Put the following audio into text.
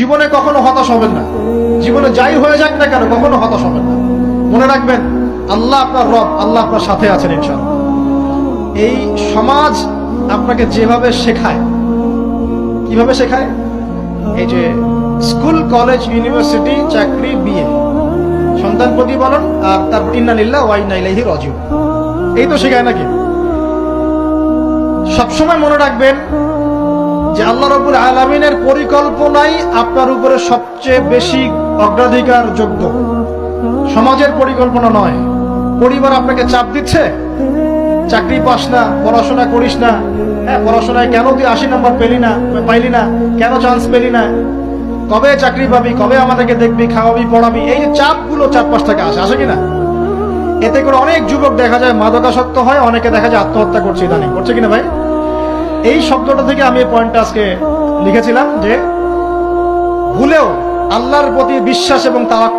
জীবনে কখনো হতাশ হবেন না। জীবনে যাই হয়ে যাক না কেন কখনো হতাশ হবেন না। মনে রাখবেন আল্লাহ আপনার রব, আল্লাহ আপনার সাথে আছেন ইনশাআল্লাহ। এই সমাজ আপনাকে যেভাবে শেখায়, কিভাবে শেখায়, এই যে স্কুল, কলেজ, ইউনিভার্সিটি, চাকরি, বিয়ে, সন্তান প্রতিপালন, আর তারপর ইন্না লিল্লাহি ওয়া ইন্না ইলাইহি রাজিউন, এই তো শেখায় নাকি? সবসময় মনে রাখবেন যে আল্লাহ রাব্বুল আলামিনের পরিকল্পনাই আপনার উপরে সবচেয়ে বেশি অগ্রাধিকার যোগ্য, সমাজের পরিকল্পনা নয়। পরিবার আপনাকে চাপ দিচ্ছে, চাকরি পাস না, পড়াশোনা করিস না, পড়াশোনায় কেন তুই 80 নাম্বার পাইলি না, কেন চান্স পেলি না, কবে চাকরি পাবি, কবে আমাদেরকে দেখবি, খাওয়াবি, পড়াবি, এই যে চাপগুলো চারপাশ থেকে আসে কিনা? এতে করে অনেক যুবক দেখা যায় মাদকাসক্ত হয়, অনেকে দেখা যায় আত্মহত্যা করছে, ইদানিং করছে কিনা ভাই? এই শব্দটা থেকে আমি এই পয়েন্টটা আজকে লিখেছিলাম যে ভুলেও আল্লাহর প্রতি বিশ্বাস এবং তাওয়াক্কুল